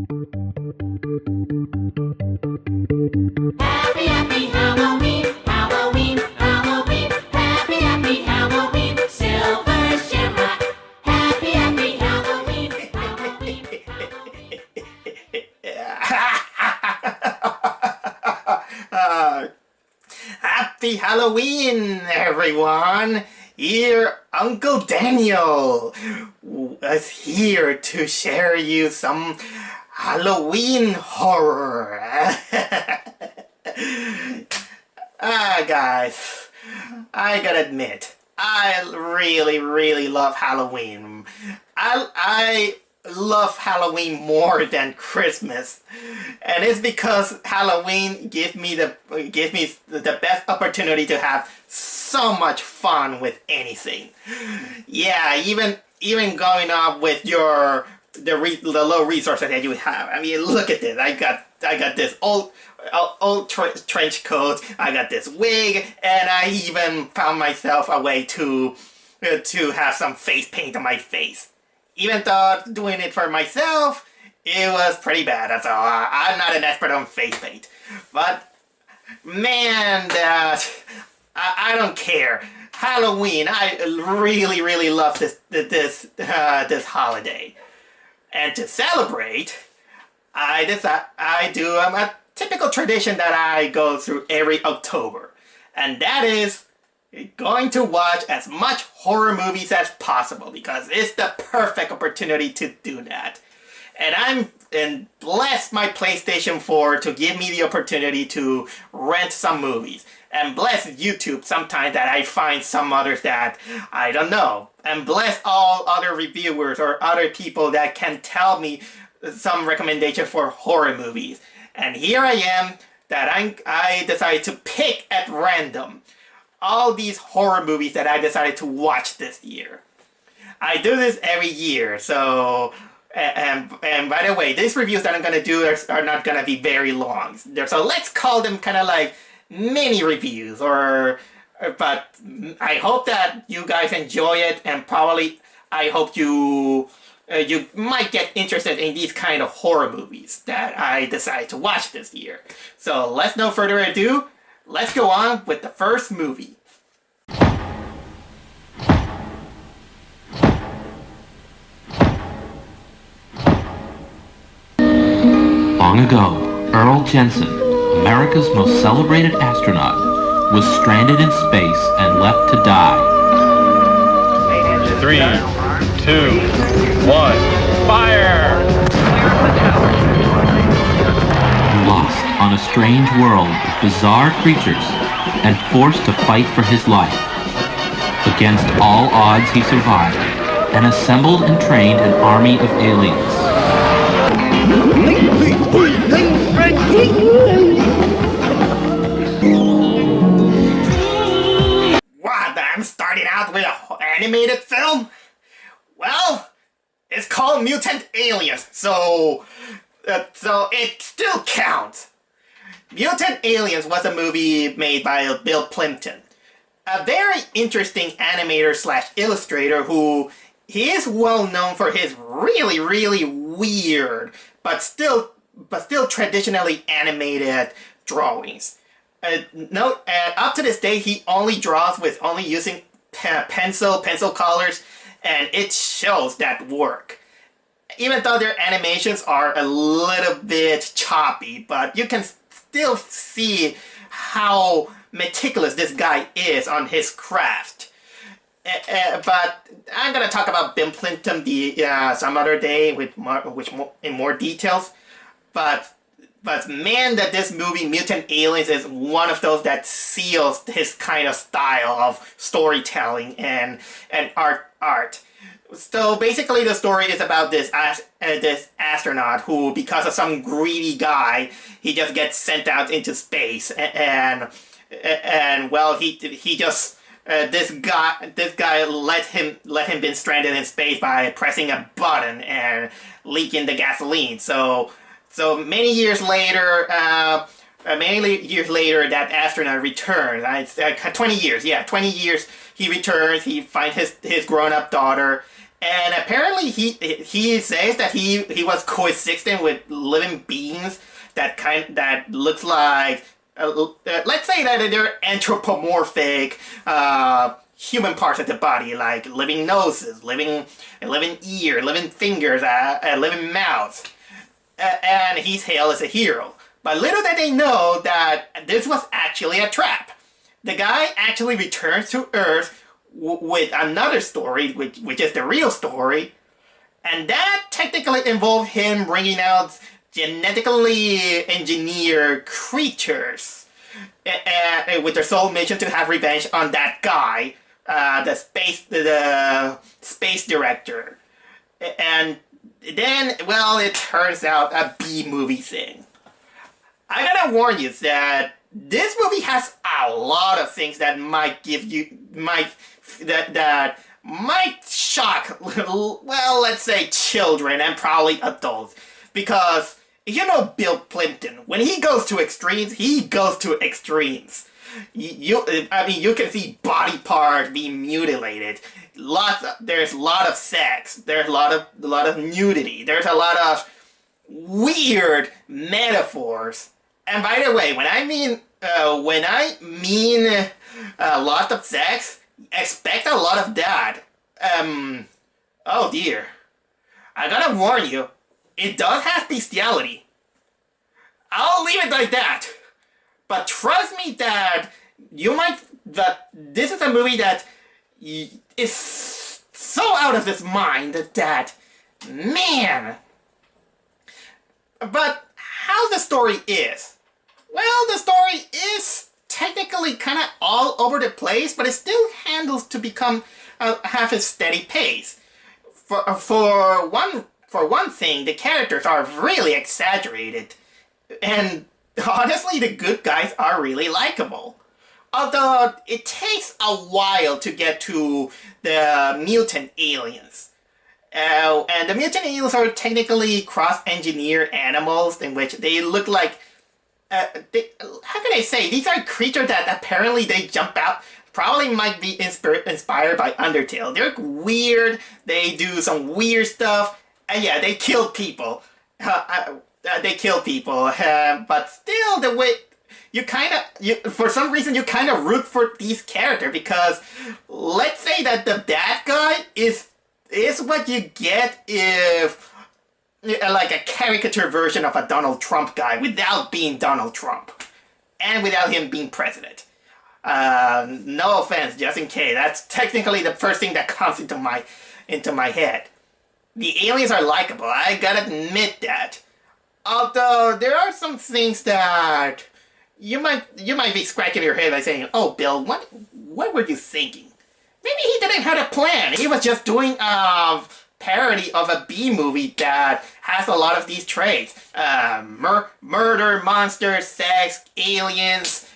Happy, happy Halloween, Halloween, Halloween. Happy, happy Halloween, Silver Shamrock. Happy, happy Halloween, Halloween, Halloween. Happy Halloween, everyone! Here, Uncle Daniel is here to share you some Halloween horror. Guys, I gotta admit, I really love Halloween. I love Halloween more than Christmas, and it's because Halloween gives me the best opportunity to have so much fun with anything. Yeah, even going up with the low resources that you have. I mean, look at this. I got this old trench coat. I got this wig, and I even found myself a way to have some face paint on my face. Even though doing it for myself, it was pretty bad. So I'm not an expert on face paint, but man, I don't care. Halloween, I really love this holiday, and to celebrate, I do a typical tradition that I go through every October, and that is going to watch as much horror movies as possible because it's the perfect opportunity to do that. And bless my PlayStation 4 to give me the opportunity to rent some movies. And bless YouTube sometimes that I find some others that I don't know. And bless all other reviewers or other people that can tell me some recommendation for horror movies. And here I am that I decided to pick at random all these horror movies that I decided to watch this year. I do this every year, so and by the way, these reviews that I'm gonna do are not gonna be very long. So let's call them kind of like mini reviews, but I hope that you guys enjoy it, and probably I hope you might get interested in these kind of horror movies that I decided to watch this year. So let's no further ado. Let's go on with the first movie. Long ago, Earl Jensen, America's most celebrated astronaut, was stranded in space and left to die. 3, 2, 1, fire! Lost on a strange world of bizarre creatures and forced to fight for his life. Against all odds, he survived and assembled and trained an army of aliens. What? I'm starting out with an animated film? Well, it's called Mutant Aliens, so it still counts. Mutant Aliens was a movie made by Bill Plimpton, a very interesting animator slash illustrator who he is well known for his really weird but still traditionally animated drawings. Up to this day, he only draws with only using pencil colors, and it shows that work. Even though their animations are a little bit choppy, but you can still see how meticulous this guy is on his craft. But I'm gonna talk about Bill Plimpton some other day in more details. But man, that this movie Mutant Aliens is one of those that seals his kind of style of storytelling and art. So basically, the story is about this astronaut who, because of some greedy guy, he just gets sent out into space, and well, he just this guy let him been stranded in space by pressing a button and leaking the gasoline. So many years later, that astronaut returns. 20 years, yeah, 20 years. He returns. He finds his grown-up daughter. And apparently he says that he was coexisting with living beings that looks like let's say that they're anthropomorphic human parts of the body, like living noses, living ear, living fingers, living mouths, and he's hailed as a hero. But little did they know that this was actually a trap. The guy actually returns to Earth with another story, which is the real story, and that technically involved him bringing out genetically engineered creatures with their sole mission to have revenge on that guy, the space director. And then, well, it turns out a B-movie thing. I gotta warn you that this movie has a lot of things that might shock, well, let's say children and probably adults. Because, you know Bill Plimpton, when he goes to extremes, he goes to extremes. You can see body parts being mutilated. There's a lot of sex. There's a lot of nudity. There's a lot of weird metaphors. And by the way, when I mean a lot of sex, expect a lot of that. Oh dear. I gotta warn you, it does have bestiality. I'll leave it like that. But trust me that this is a movie that is so out of its mind that, man. But how the story is? Well, the story is technically kind of all over the place, but it still handles to become have a steady pace. For one thing, the characters are really exaggerated, and honestly, the good guys are really likable. Although it takes a while to get to the mutant aliens. And the mutant aliens are technically cross-engineered animals in which they look like how can I say? These are creatures that apparently they jump out. Probably might be inspired by Undertale. They're weird. They do some weird stuff. And yeah, they kill people. They kill people. But still, the way for some reason you kind of root for these characters, because let's say that the bad guy is what you get if like a caricature version of a Donald Trump guy without being Donald Trump and without him being president. No offense, just in case. That's technically the first thing that comes into my head. The aliens are likable. I gotta admit that. Although there are some things that you might be scratching your head by saying, "Oh, Bill, what were you thinking?" Maybe he didn't have a plan. He was just doing a parody of a B movie that has a lot of these traits: murder, monsters, sex, aliens.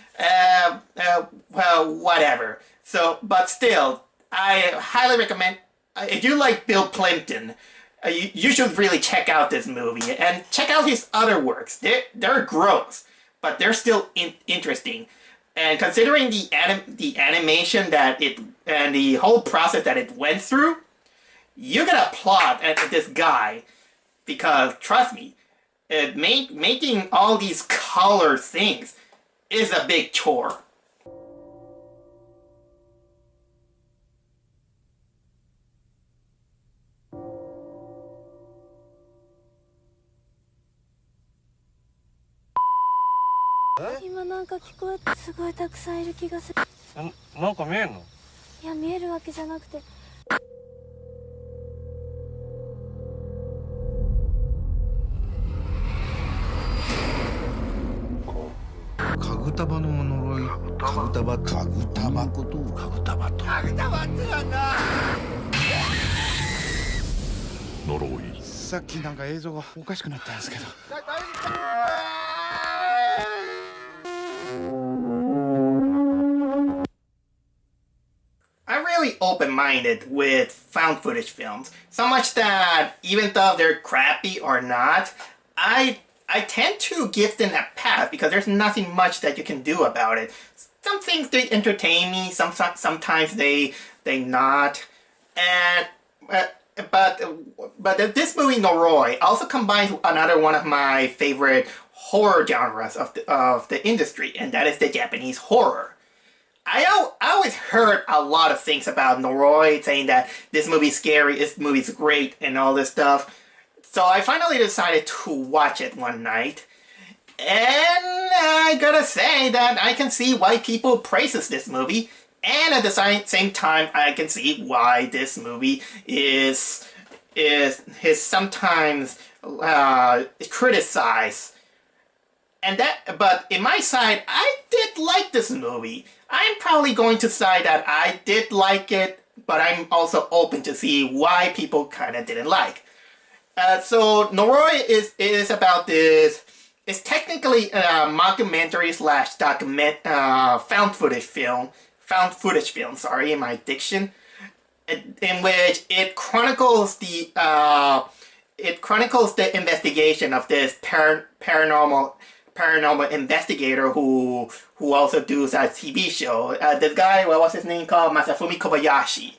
Well, whatever. So, but still, I highly recommend, if you like Bill Plimpton, you should really check out this movie and check out his other works. They're gross, but they're still interesting. And considering the animation and the whole process that it went through, you gotta applaud at this guy, because trust me, making all these color things is a big chore. Noroi. さっきなんか映像がおかしくなったんですけど。I'm really open-minded with found footage films, so much that even though they're crappy or not, I tend to give them a pass because there's nothing much that you can do about it. Some things they entertain me, sometimes they not, and but this movie Noroi also combines another one of my favorite horror genres of the industry, and that is the Japanese horror. I always heard a lot of things about Noroi, saying that this movie's scary, this movie's great, and all this stuff. So I finally decided to watch it one night, and I gotta say that I can see why people praises this movie, and at the same time I can see why this movie is sometimes criticized. But in my side, I did like this movie. I'm probably going to say that I did like it, but I'm also open to see why people kind of didn't like. So Noroi is about this. It's technically a mockumentary slash document found footage film. Sorry, in my diction, in which it chronicles the investigation of this paranormal investigator who also does a TV show. This guy, what was his name called? Masafumi Kobayashi,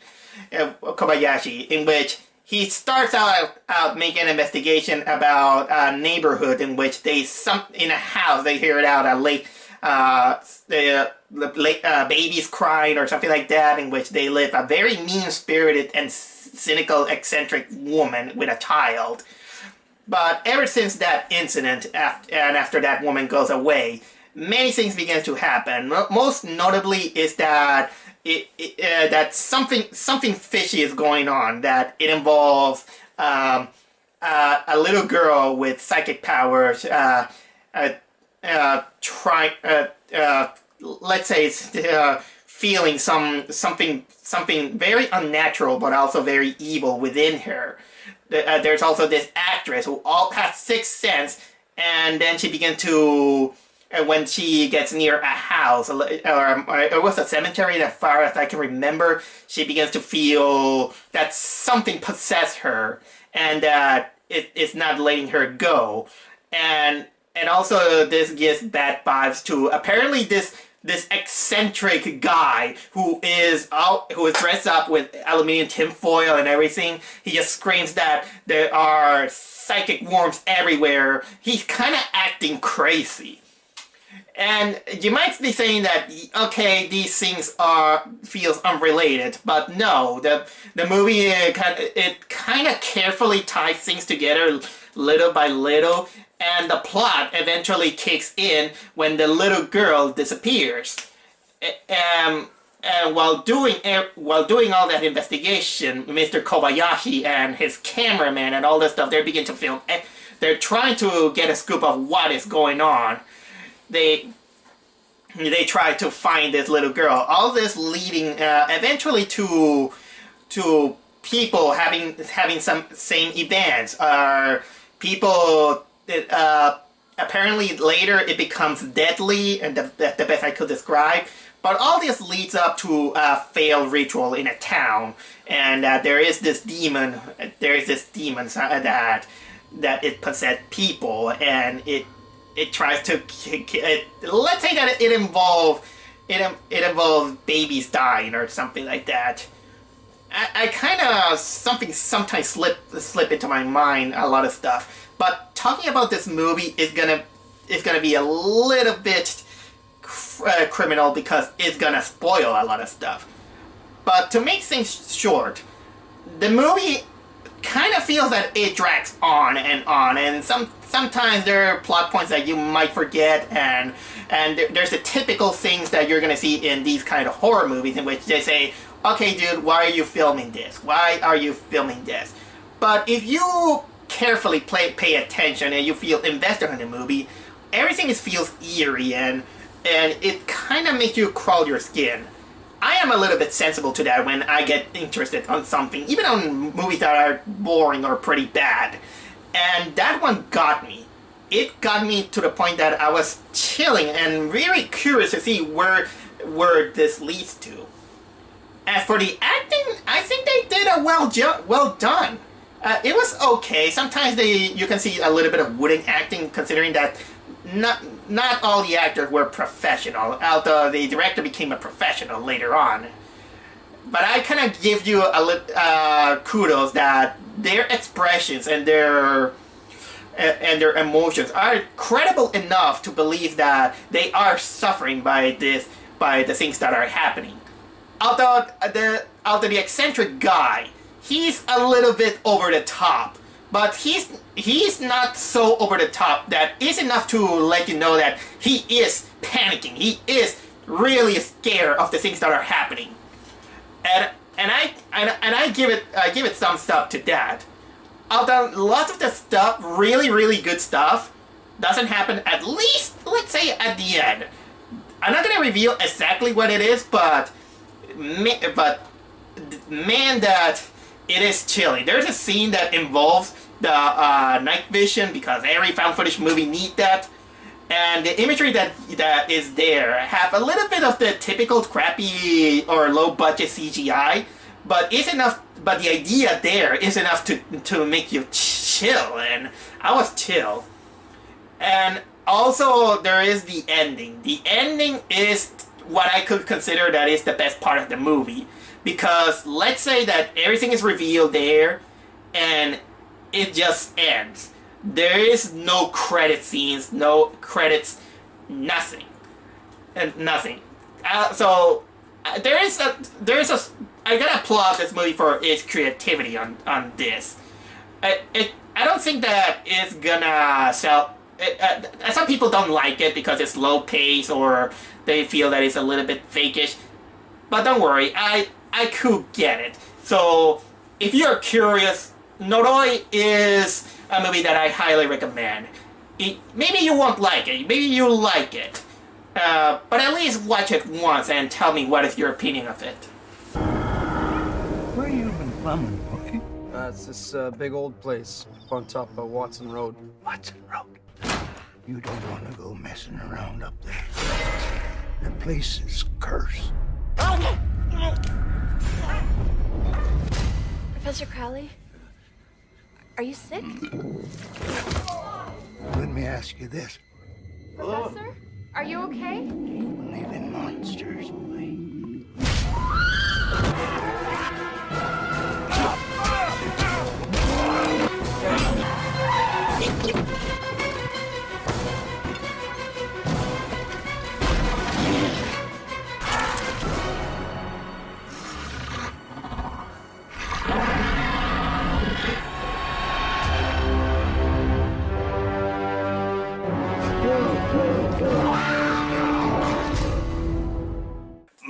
in which he starts out making an investigation about a neighborhood in which in a house they hear it out babies crying or something like that, in which they live a very mean-spirited and cynical, eccentric woman with a child. But ever since that incident, and after that woman goes away, many things begin to happen. Most notably is that that something fishy is going on. That it involves a little girl with psychic powers. Let's say feeling something very unnatural, but also very evil within her. There's also this actress who has sixth sense, and then she begins to, when she gets near a house, or it was a cemetery, as far as I can remember, she begins to feel that something possessed her, and that it's not letting her go. And also this gives bad vibes to, apparently this eccentric guy who is dressed up with aluminum tinfoil and everything. He just screams that there are psychic worms everywhere. He's kind of acting crazy. And you might be saying that, okay, these things feels unrelated, but no, the movie kind of carefully ties things together little by little. And the plot eventually kicks in when the little girl disappears. And while doing all that investigation, Mr. Kobayashi and his cameraman and all this stuff, they begin to film. They're trying to get a scoop of what is going on. They try to find this little girl. All this leading eventually to people having some same events. People. Apparently later it becomes deadly, and that's the best I could describe. But all this leads up to a failed ritual in a town, and there is this demon. That it possessed people, and it tries to. Let's say that it involves babies dying or something like that. I kind of sometimes slip into my mind a lot of stuff. But talking about this movie is gonna be a little bit criminal, because it's gonna spoil a lot of stuff. But to make things short, the movie kind of feels that it drags on, and sometimes there are plot points that you might forget, and there's the typical things that you're gonna see in these kind of horror movies, in which they say, okay, dude, why are you filming this? Why are you filming this? But if you carefully pay attention and you feel invested in the movie, everything feels eerie, and it kind of makes you crawl your skin. I am a little bit sensible to that when I get interested on something, even on movies that are boring or pretty bad. And that one got me. It got me to the point that I was chilling and really curious to see where this leads to. As for the acting, I think they did a well done. It was okay. Sometimes you can see a little bit of wooden acting, considering that not all the actors were professional, although the director became a professional later on. but I kind of give you kudos that their expressions and their emotions are credible enough to believe that they are suffering by the things that are happening. Although the eccentric guy, he's a little bit over the top, but he's not so over the top that is enough to let you know that he is panicking. He is really scared of the things that are happening, and I give it some stuff to that. Although lots of the stuff, really good stuff, doesn't happen, at least, let's say, at the end. I'm not gonna reveal exactly what it is, but man, that it is chilling. There's a scene that involves the night vision, because every found footage movie needs that. And the imagery that is there have a little bit of the typical crappy or low budget CGI, but it's enough. But the idea there is enough to make you chill, and I was chill. And also there is the ending. The ending is what I could consider that is the best part of the movie, because let's say that everything is revealed there, and it just ends. There is no credit scenes, no credits, nothing, and nothing. There is a. I gotta applaud this movie for its creativity on this. I don't think that it's gonna sell. Some people don't like it because it's low pace, or they feel that it's a little bit fakish. But don't worry, I could get it. So if you're curious, Noroi is a movie that I highly recommend. Maybe you won't like it, maybe you'll like it. But at least watch it once and tell me what is your opinion of it. Where you been plumbing, Roy? It's this big old place up on top of Watson Road. Watson Road. You don't want to go messing around up there. The place is cursed. Professor Crowley? Are you sick? Let me ask you this. Professor? Are you okay? Do you believe in monsters, boy?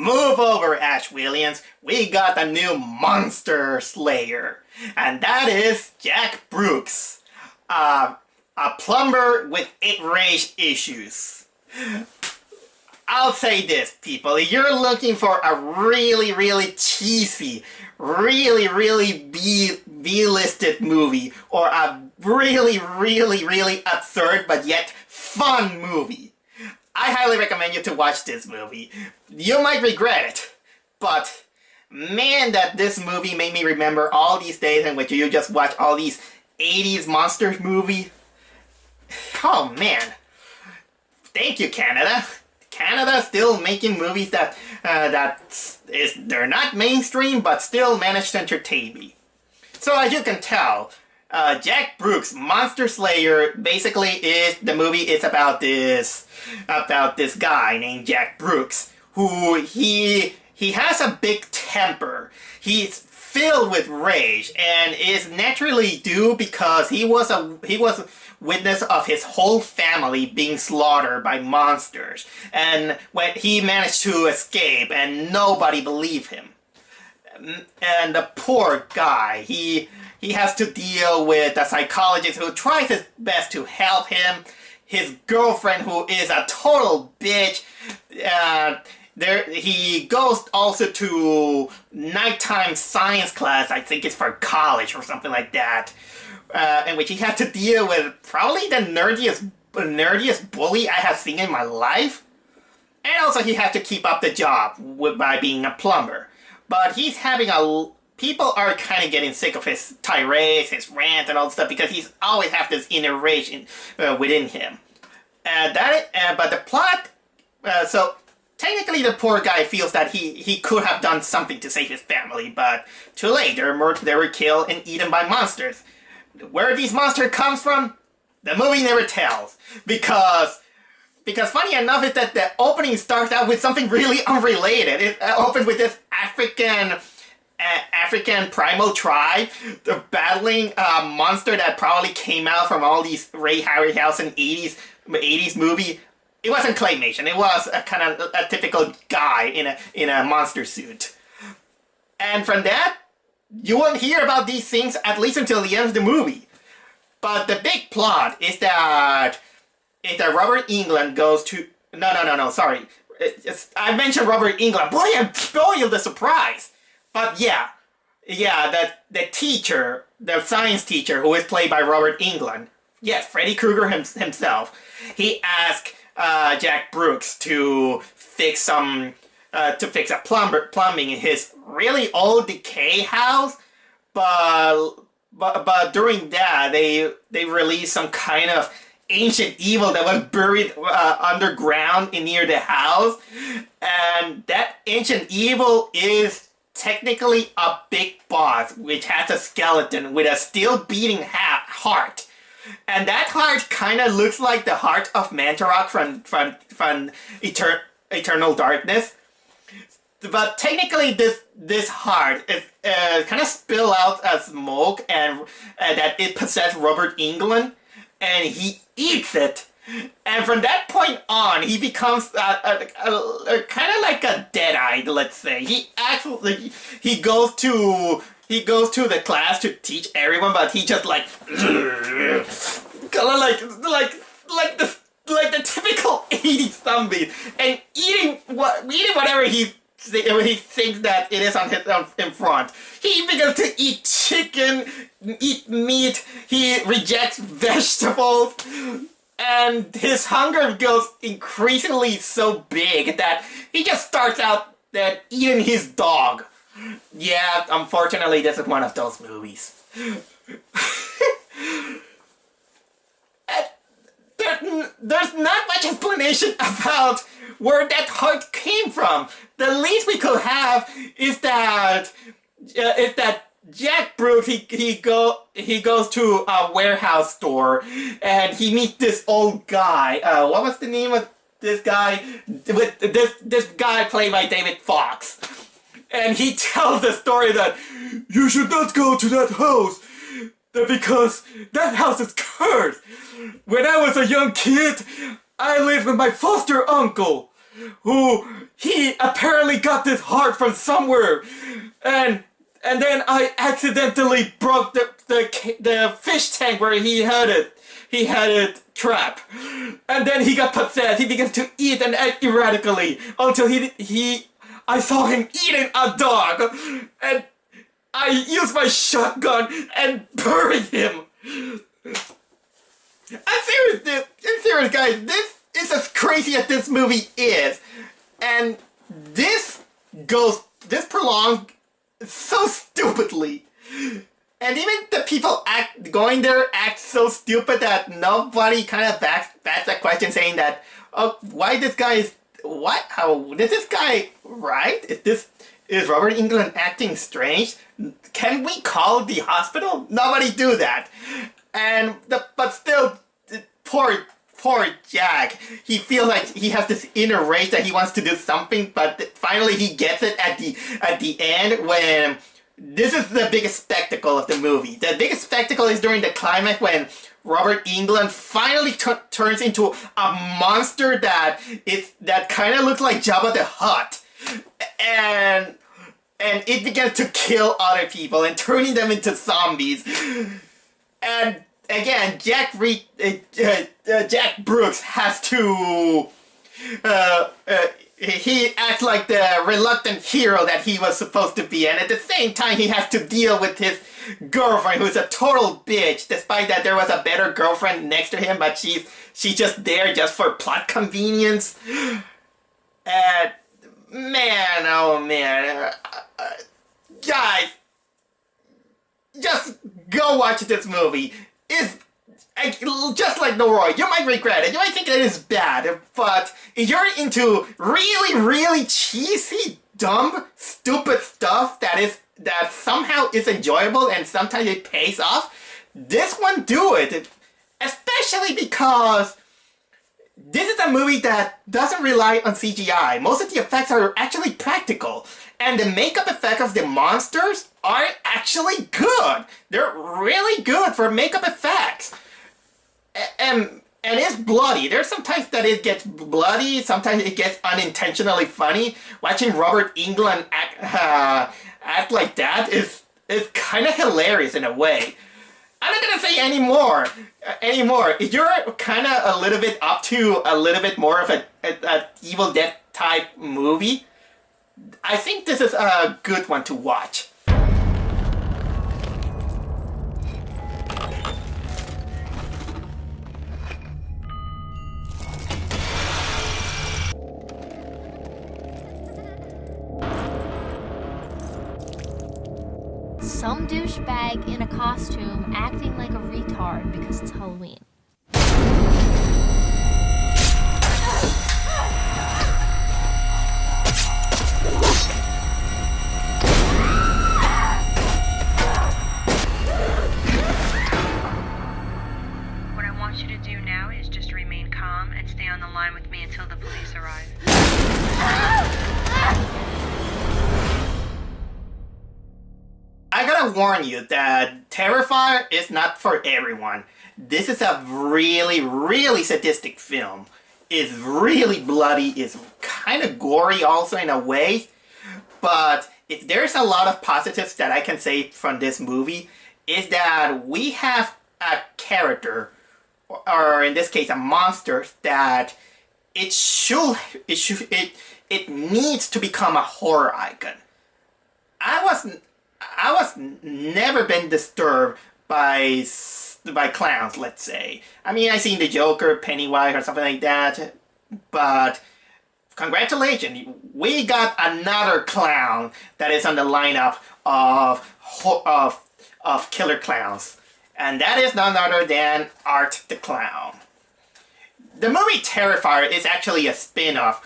Move over, Ash Williams. We got a new monster slayer, and that is Jack Brooks, a plumber with rage issues. I'll say this, people, if you're looking for a really cheesy, really B-listed movie, or a really absurd but yet fun movie, I highly recommend you to watch this movie. You might regret it, but man, that this movie made me remember all these days in which you just watch all these 80s monsters movie. Oh man. Thank you, Canada. Canada still making movies that they're not mainstream but still manage to entertain me. So as you can tell, Jack Brooks' Monster Slayer basically is the movie is about this guy named Jack Brooks, who he has a big temper. He's filled with rage, and is naturally due because he was witness of his whole family being slaughtered by monsters, and when he managed to escape and nobody believed him. And the poor guy, he has to deal with a psychologist who tries his best to help him, his girlfriend who is a total bitch. He goes also to nighttime science class, I think it's for college or something like that, in which he has to deal with probably the nerdiest bully I have seen in my life. And also he has to keep up the job by being a plumber. But he's having people are kind of getting sick of his tirades, his rants, and all that stuff, because he's always have this inner rage within him. But the plot, so technically the poor guy feels that he could have done something to save his family, but too late. They were killed and eaten by monsters. Where these monsters comes from, the movie never tells. Because funny enough is that the opening starts out with something really unrelated. It opens with this African primal tribe battling a monster that probably came out from all these Ray Harryhausen 80s movie. It wasn't claymation. It was a kind of a typical guy in a monster suit. And from that, you won't hear about these things at least until the end of the movie. But the big plot is that Robert Englund goes to... No, sorry. I mentioned Robert Englund. Boy, I'm spoiled the surprise! But yeah, the teacher, the science teacher, who is played by Robert Englund, yes, Freddy Krueger himself, he asked Jack Brooks to fix a plumbing in his really old decay house, but during that they released some kind of ancient evil that was buried underground near the house, and that ancient evil is technically a big boss which has a skeleton with a still beating heart, and that heart kind of looks like the heart of Mantarok from Eternal Darkness. But technically this heart is kind of spill out a smoke and that it possessed Robert Englund, and he eats it. And from that point on, he becomes kind of like a dead-eyed, let's say. He goes to the class to teach everyone, but he just like kind of like the typical 80s zombie, and eating whatever he thinks that it is in front. He begins to eat chicken, eat meat. He rejects vegetables. And his hunger goes increasingly so big that he just starts out eating his dog. Yeah, unfortunately, this is one of those movies. There's not much explanation about where that heart came from. The least we could have is that Jack Brooks, he goes to a warehouse store and he meets this old guy. What was the name of this guy? With this guy played by David Fox. And he tells the story that you should not go to that house because that house is cursed. When I was a young kid, I lived with my foster uncle, who he apparently got this heart from somewhere, and then I accidentally broke the fish tank where he had it trapped, and then he got possessed. He began to eat and act erratically until I saw him eating a dog, and I used my shotgun and buried him. I'm serious, guys. This is as crazy as this movie is, and this prolonged so stupidly, and even the people going there act so stupid that nobody kind of backs that question, saying that, oh, why this guy is what? How is this guy right? Is Robert Englund acting strange? Can we call the hospital? Nobody do that. But still, poor Jack. He feels like he has this inner rage that he wants to do something, but finally he gets it at the end when this is the biggest spectacle of the movie. The biggest spectacle is during the climax when Robert Englund finally turns into a monster that kind of looks like Jabba the Hutt, and it begins to kill other people and turning them into zombies. And again, Jack Brooks has to he acts like the reluctant hero that he was supposed to be, and at the same time he has to deal with his girlfriend, who's a total bitch, despite that there was a better girlfriend next to him, but she's just there just for plot convenience. And man, oh man, guys, just go watch this movie. just like Noroi, you might regret it. You might think it is bad, but if you're into really, really cheesy, dumb, stupid stuff that somehow is enjoyable and sometimes it pays off, this one do it. Especially because this is a movie that doesn't rely on CGI. Most of the effects are actually practical. And the makeup effects of the monsters are actually good. They're really good for makeup effects. And it's bloody. There's sometimes that it gets bloody, sometimes it gets unintentionally funny. Watching Robert Englund act like that is kind of hilarious in a way. I'm not gonna say anymore. If you're kind of a little bit up to a little bit more of a Evil Dead type movie, I think this is a good one to watch. Some douchebag in a costume acting like a retard because it's Halloween. What I want you to do now is just remain calm and stay on the line with me until the police arrive. I gotta warn you that Terrifier is not for everyone. This is a really, really sadistic film. It's really bloody, it's kind of gory also in a way. But if there's a lot of positives that I can say from this movie, is that we have a character, or in this case a monster, that it needs to become a horror icon. I was never been disturbed by clowns, let's say. I mean, I seen the Joker, Pennywise, or something like that, but congratulations, we got another clown that is on the lineup of killer clowns, and that is none other than Art the Clown. The movie Terrifier is actually a spin-off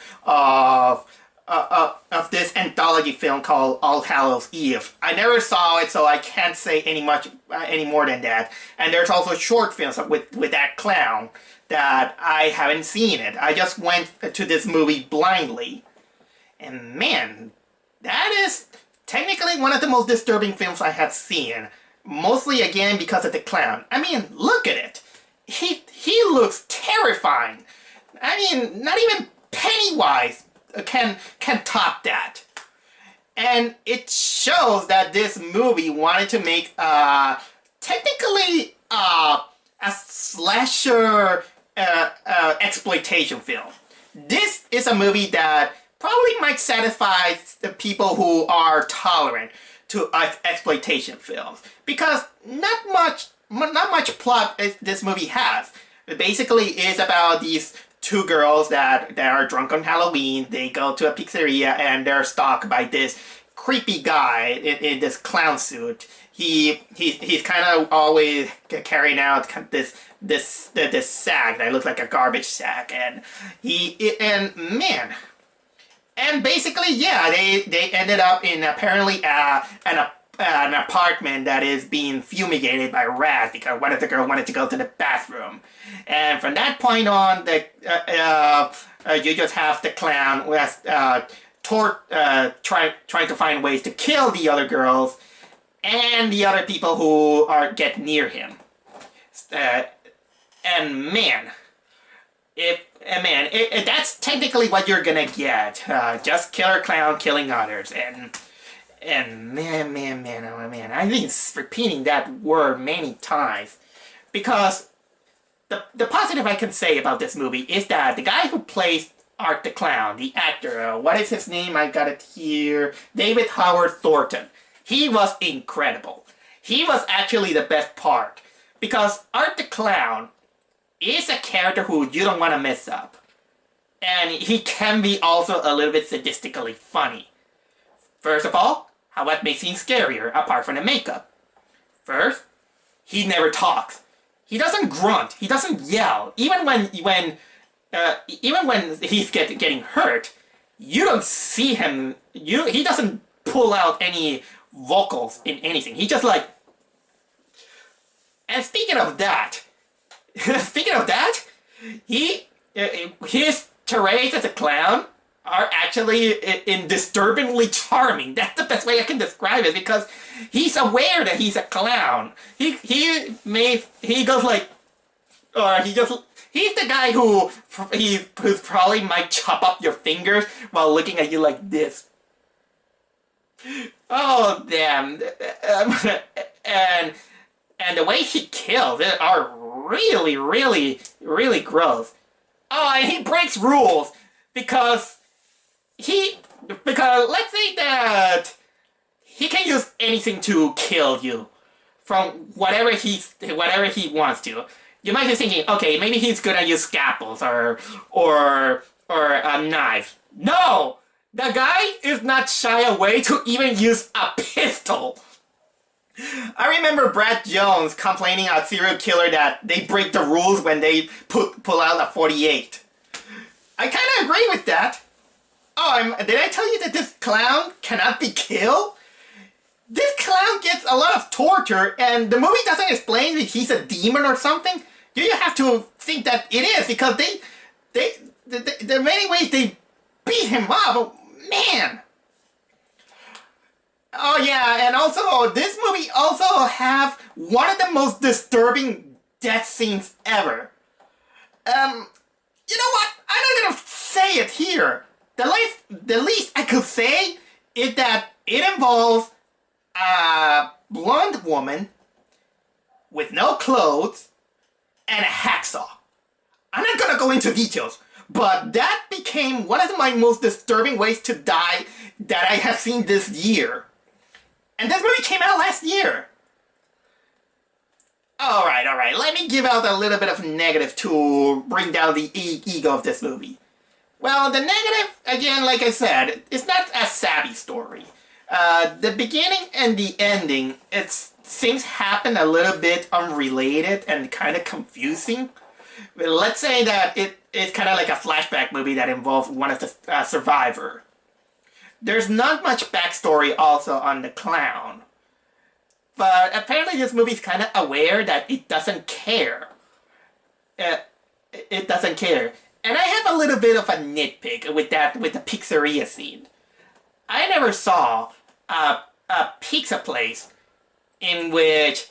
of this anthology film called All Hallows Eve. I never saw it, so I can't say any more than that. And there's also short films with that clown that I haven't seen it. I just went to this movie blindly. And man, that is technically one of the most disturbing films I have seen. Mostly again because of the clown. I mean, look at it. He looks terrifying. I mean, not even Pennywise can top that. And it shows that this movie wanted to make technically a slasher exploitation film. This is a movie that probably might satisfy the people who are tolerant to exploitation films, because not much plot this movie has. It basically is about these two girls that are drunk on Halloween. They go to a pizzeria and they're stalked by this creepy guy in this clown suit. He's kind of always carrying out this sack that looks like a garbage sack, and basically, yeah, they ended up in apparently an apartment that is being fumigated by rats because one of the girls wanted to go to the bathroom. And from that point on, you just have the clown who has trying to find ways to kill the other girls and the other people who get near him. That's technically what you're gonna get. Just killer clown killing others, and man, I've been repeating that word many times, because the positive I can say about this movie is that the guy who plays Art the Clown, the actor, what is his name? I got it here. David Howard Thornton. He was incredible. He was actually the best part, because Art the Clown is a character who you don't want to mess up. And he can be also a little bit sadistically funny. First of all, what makes him scarier apart from the makeup? First, he never talks. he doesn't grunt. He doesn't yell. Even when he's getting hurt, you don't see him. He doesn't pull out any vocals in anything. He just like. And speaking of that, his tirades as a clown are actually disturbingly charming. That's the best way I can describe it, because he's aware that he's a clown. He goes like, or he's the guy who's probably might chop up your fingers while looking at you like this. Oh damn! And the way he kills it are really, really, really gross. Oh, and he breaks rules because let's say that he can use anything to kill you from whatever he wants to. You might be thinking, okay, maybe he's gonna use scalpels or a knife. No, the guy is not shy away to even use a pistol. I remember Brad Jones complaining about serial killer that they break the rules when they pull out a 48. I kind of agree with that. Oh, did I tell you that this clown cannot be killed? This clown gets a lot of torture, and the movie doesn't explain if he's a demon or something. You have to think that it is, because there are many ways they beat him up. Oh, man. Oh yeah, and also, this movie also have one of the most disturbing death scenes ever. You know what? I'm not gonna say it here. The least I could say is that it involves a blonde woman with no clothes and a hacksaw. I'm not gonna go into details, but that became one of my most disturbing ways to die that I have seen this year. And this movie came out last year. Alright. Let me give out a little bit of negative to bring down the ego of this movie. Well, the negative, again, like I said, it's not a savvy story. The beginning and the ending, things happen a little bit unrelated and kind of confusing. Let's say that it's kind of like a flashback movie that involves one of the survivor. There's not much backstory also on the clown. But apparently this movie's kind of aware that it doesn't care. It doesn't care. And I have a little bit of a nitpick with the pizzeria scene. I never saw a pizza place in which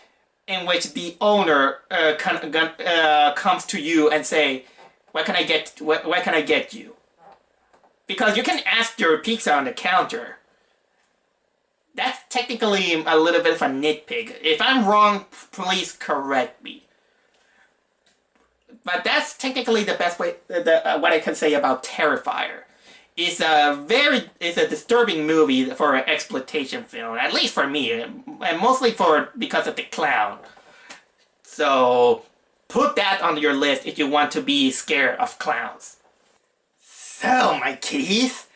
the owner comes to you and say, what can I get you? Because you can ask your pizza on the counter. That's technically a little bit of a nitpick. If I'm wrong, please correct me. But that's technically the best way, what I can say about Terrifier. It's a disturbing movie for an exploitation film, at least for me, and mostly because of the clown. So put that on your list if you want to be scared of clowns. So, my kitties,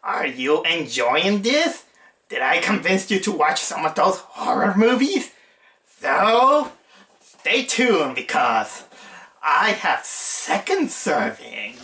are you enjoying this? Did I convince you to watch some of those horror movies? So, stay tuned because I have second serving.